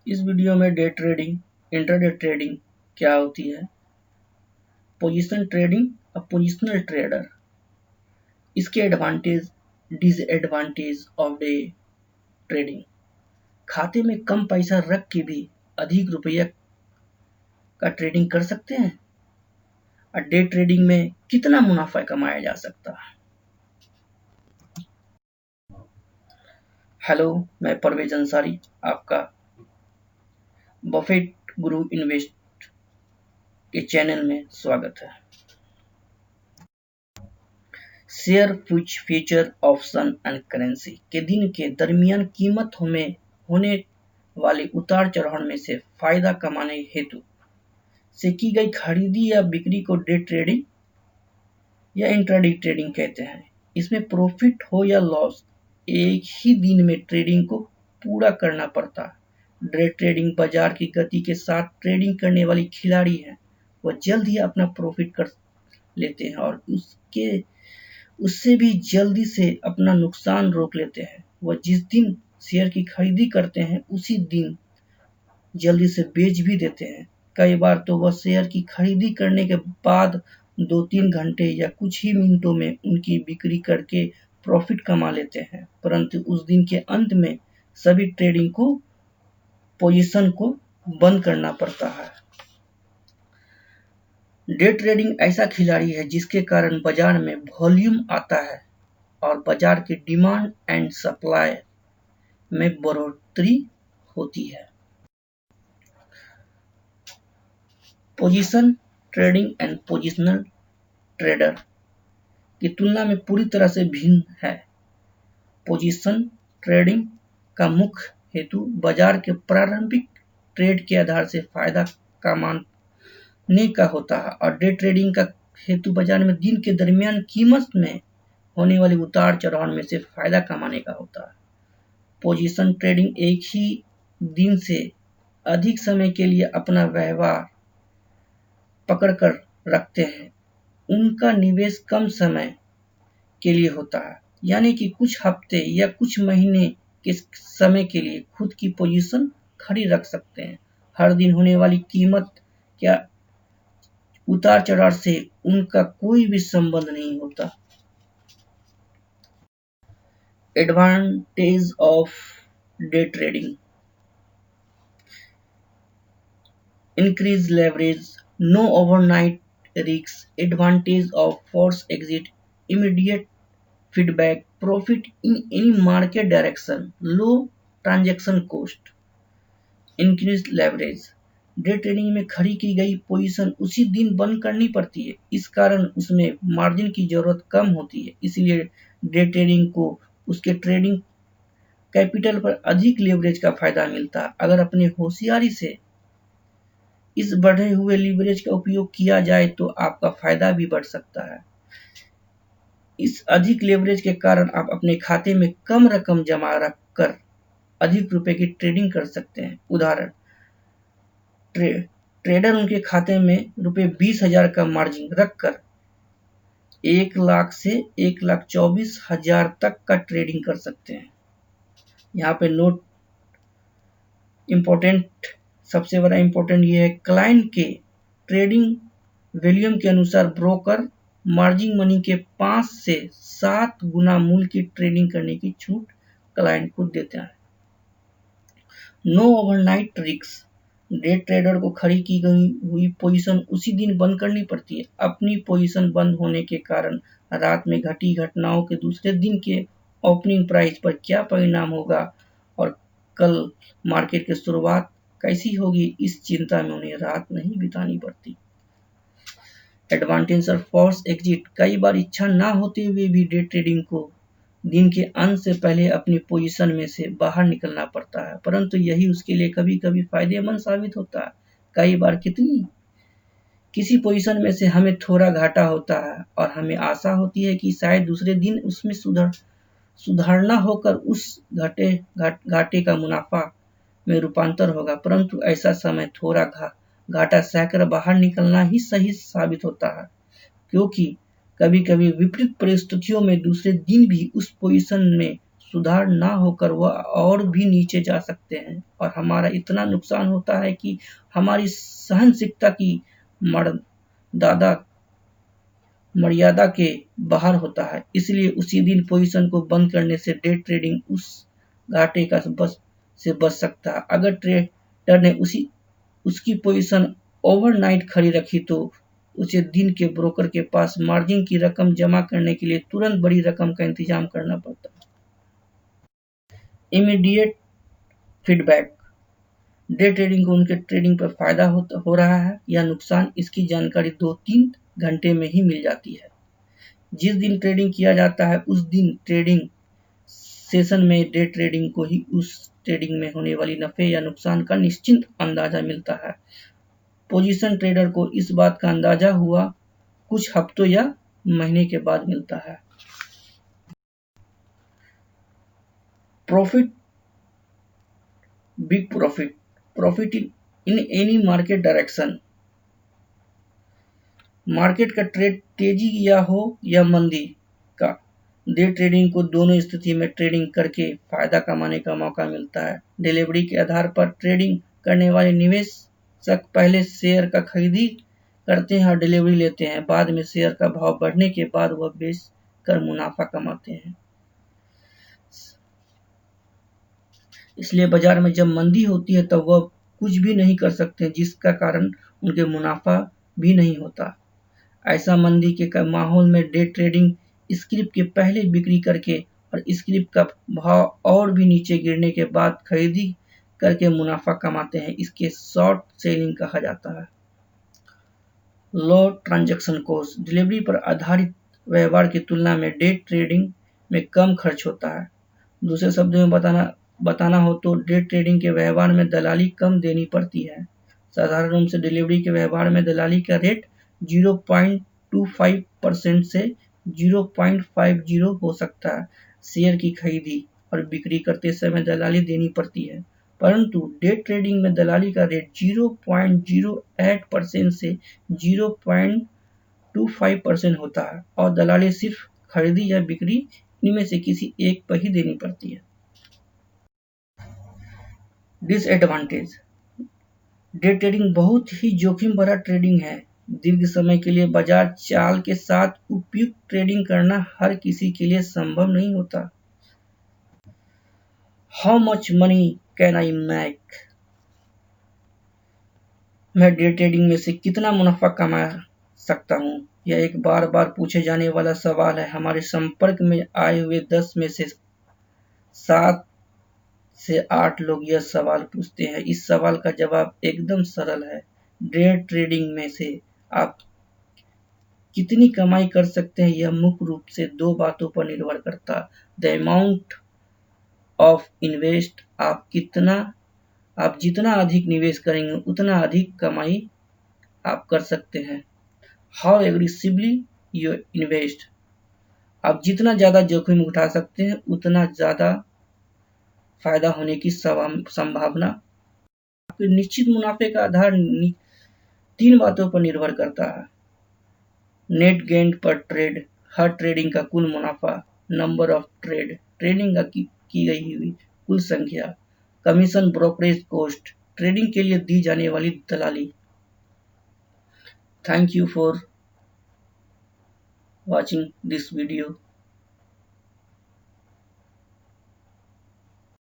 इस वीडियो में day trading, intraday trading क्या होती है, पोजीशन ट्रेडिंग और पोजिशनल ट्रेडर, इसके advantage disadvantage of day trading, खाते में कम पैसा रख के भी अधिक रुपया का ट्रेडिंग कर सकते हैं और डे ट्रेडिंग में कितना मुनाफा कमाया जा सकता है। हेलो, मैं परवेज अंसारी, आपका बफेट गुरु इन्वेस्ट के चैनल में स्वागत है। Share future option and currency के दिन के दरमियान कीमत में होने वाले उतार चढ़ाव में से फायदा कमाने हेतु से की गई खरीदी या बिक्री को डे ट्रेडिंग या इंट्राडे ट्रेडिंग कहते हैं। इसमें प्रॉफिट हो या लॉस एक ही दिन में ट्रेडिंग को पूरा करना पड़ता है। डे ट्रेडिंग बाजार की गति के साथ ट्रेडिंग करने वाली खिलाड़ी है, वह जल्द ही अपना प्रॉफिट कर लेते हैं और उससे भी जल्दी से अपना नुकसान रोक लेते हैं। वह जिस दिन शेयर की खरीदी करते हैं उसी दिन जल्दी से बेच भी देते हैं। कई बार तो वह शेयर की खरीदी करने के बाद 2-3 घंटे या कुछ ही मिनटों में उनकी बिक्री करके प्रॉफिट कमा लेते हैं, परंतु उस दिन के अंत में सभी ट्रेडिंग को पोजीशन को बंद करना पड़ता है। डे ट्रेडिंग ऐसा खिलाड़ी है जिसके कारण बाजार में वॉल्यूम आता है और बाजार के डिमांड एंड सप्लाई में बढ़ोतरी होती है। Position trading and positional trader की तुलना में पूरी तरह से भिन्न है। पोजीशन ट्रेडिंग का मुख्य हेतु बाजार के प्रारंभिक ट्रेड के आधार से फायदा कमाने का होता है और डे ट्रेडिंग का हेतु बाजार में दिन के दरमियान कीमत में होने वाले उतार चढ़ाव में से फायदा कमाने का होता है। पोजीशन ट्रेडिंग एक ही दिन से अधिक समय के लिए अपना व्यवहार पकड़ कर रखते हैं। उनका निवेश कम समय के लिए होता है, यानी कि कुछ हफ्ते या कुछ महीने के समय के लिए खुद की पोजीशन खड़ी रख सकते हैं। हर दिन होने वाली कीमत या उतार चढ़ाव से उनका कोई भी संबंध नहीं होता। Advantage of day trading, increase leverage, no overnight risks, advantage of forced exit, immediate feedback, profit in any market direction, low transaction cost, increased leverage। Day trading में खड़ी की गई पोजीशन उसी दिन बंद करनी पड़ती है, इस कारण उसमें मार्जिन की जरूरत कम होती है। इसलिए डे ट्रेडिंग को उसके ट्रेडिंग कैपिटल पर अधिक लेवरेज का फायदा मिलता है। अगर अपने होशियारी से इस बढ़े हुए लीवरेज का उपयोग किया जाए तो आपका फायदा भी बढ़ सकता है। इस अधिक लेवरेज के कारण आप अपने खाते में कम रकम जमा रखकर अधिक रुपए की ट्रेडिंग कर सकते हैं। उदाहरण, ट्रेडर उनके खाते में रुपए 20,000 का मार्जिन रखकर 1 लाख से 1,24,000 तक का ट्रेडिंग कर सकते हैं। यहाँ पे नोट इम्पोर्टेंट, सबसे बड़ा इम्पोर्टेंट ये है, क्लाइंट के ट्रेडिंग वॉल्यूम के अनुसार ब्रोकर मार्जिन मनी के 5 से 7 गुना मूल्य की ट्रेडिंग करने की छूट क्लाइंट को देता है। No overnight risk, day trader को खड़ी की गई हुई पोजीशन उसी दिन बंद करनी पड़ती है। अपनी पोजीशन बंद होने के कारण रात में घटी घटनाओं के दूसरे दिन के ओपनिंग प्राइस पर क्या परिणाम होगा और कल मार्केट की शुरुआत कैसी होगी, इस चिंता में उन्हें रात नहीं बितानी पड़ती। एडवांटेज और फोर्स एग्जिट, कई बार इच्छा ना होते हुए भी डे ट्रेडिंग को दिन के अंत से पहले अपनी पोजीशन में से बाहर निकलना पड़ता है, परंतु यही उसके लिए कभी कभी फायदेमंद साबित होता है। कई बार किसी पोजीशन में से हमें थोड़ा घाटा होता है और हमें आशा होती है कि शायद दूसरे दिन उसमें सुधारना होकर उस घाटे का मुनाफा में रूपांतर होगा, परंतु ऐसा समय थोड़ा घाटा सहकर बाहर निकलना ही सही साबित होता है, क्योंकि कभी कभी विपरीत परिस्थितियों में दूसरे दिन भी उस पोजीशन में सुधार ना होकर वह और भी नीचे जा सकते हैं और हमारा इतना नुकसान होता है कि हमारी सहनशीलता की मर्यादा मर्यादा के बाहर होता है। इसलिए उसी दिन पोजीशन को बंद करने से डे ट्रेडिंग उस घाटे का बच सकता है। अगर ट्रेडर ने उसकी पोजीशन ओवरनाइट खड़ी रखी तो उसे दिन के ब्रोकर के पास मार्जिन की रकम जमा करने के लिए तुरंत बड़ी रकम का इंतजाम करना पड़ता है। Immediate feedback. डे ट्रेडिंग को उनके ट्रेडिंग पर फायदा हो रहा है या नुकसान, इसकी जानकारी 2-3 घंटे में ही मिल जाती है। जिस दिन ट्रेडिंग किया जाता है उस दिन ट्रेडिंग सेशन में डे ट्रेडिंग को ही उस ट्रेडिंग में होने वाली नफे या नुकसान का निश्चित अंदाजा मिलता है। पोजीशन ट्रेडर को इस बात का अंदाजा हुआ कुछ हफ्तों या महीने के बाद मिलता है। Profit, big profit in any market direction. Market का ट्रेड तेजी या हो या मंदी का, डे ट्रेडिंग को दोनों स्थिति में ट्रेडिंग करके फायदा कमाने का मौका मिलता है। डिलीवरी के आधार पर ट्रेडिंग करने वाले निवेशक पहले शेयर का खरीदी करते हैं और डिलीवरी लेते हैं। बाद में शेयर का भाव बढ़ने के बाद वह बेच कर मुनाफा कमाते हैं। इसलिए बाजार में जब मंदी होती है तब वह कुछ भी नहीं कर सकते, जिसका कारण उनके मुनाफा भी नहीं होता। ऐसा मंदी के माहौल में डे ट्रेडिंग स्क्रिप्ट के पहले बिक्री करके और स्क्रिप्ट का भाव और भी नीचे गिरने के बाद खरीदी करके मुनाफा कमाते हैं। इसके शॉर्ट सेलिंग कहा जाता है। लो ट्रांजैक्शन कॉस्ट। डिलीवरी पर आधारित व्यवहार की तुलना में डे ट्रेडिंग में कम खर्च होता है। दूसरे शब्दों में बताना हो तो डे ट्रेडिंग के व्यवहार में दलाली कम देनी पड़ती है। साधारण रूप से डिलीवरी के व्यवहार में दलाली का रेट 0.25% से 0.50 हो सकता है। शेयर की खरीदी और बिक्री करते समय दलाली देनी पड़ती है, परंतु डे ट्रेडिंग में दलाली का रेट 0.08% से 0.25% होता है और दलाली सिर्फ खरीदी या बिक्री इनमें से किसी एक पर ही देनी पड़ती है। डिसएडवांटेज। डे ट्रेडिंग बहुत ही जोखिम भरा ट्रेडिंग है। दीर्घ समय के लिए बाजार चाल के साथ उपयुक्त ट्रेडिंग करना हर किसी के लिए संभव नहीं होता। How much money can I make? मैं डे ट्रेडिंग में से कितना मुनाफा कमा सकता हूँ? यह एक बार बार पूछे जाने वाला सवाल है। हमारे संपर्क में आए हुए 10 में से 7 से 8 लोग यह सवाल पूछते हैं। इस सवाल का जवाब एकदम सरल है। डे ट्रेडिंग में से आप कितनी कमाई कर सकते हैं यह मुख्य रूप से 2 बातों पर निर्भर करता है। द अमाउंट ऑफ इन्वेस्ट, आप जितना अधिक निवेश करेंगे उतना अधिक कमाई आप कर सकते हैं। हाउ एग्रेसिवली यू इन्वेस्ट, आप जितना ज्यादा जोखिम उठा सकते हैं उतना ज्यादा फायदा होने की संभावना। आपके निश्चित मुनाफे का आधार 3 बातों पर निर्भर करता है। नेट गेन पर ट्रेड, हर ट्रेडिंग का कुल मुनाफा। नंबर ऑफ ट्रेड, ट्रेडिंग की गई हुई कुल संख्या। कमीशन ब्रोकरेज कॉस्ट, ट्रेडिंग के लिए दी जाने वाली दलाली। Thank you for watching this video.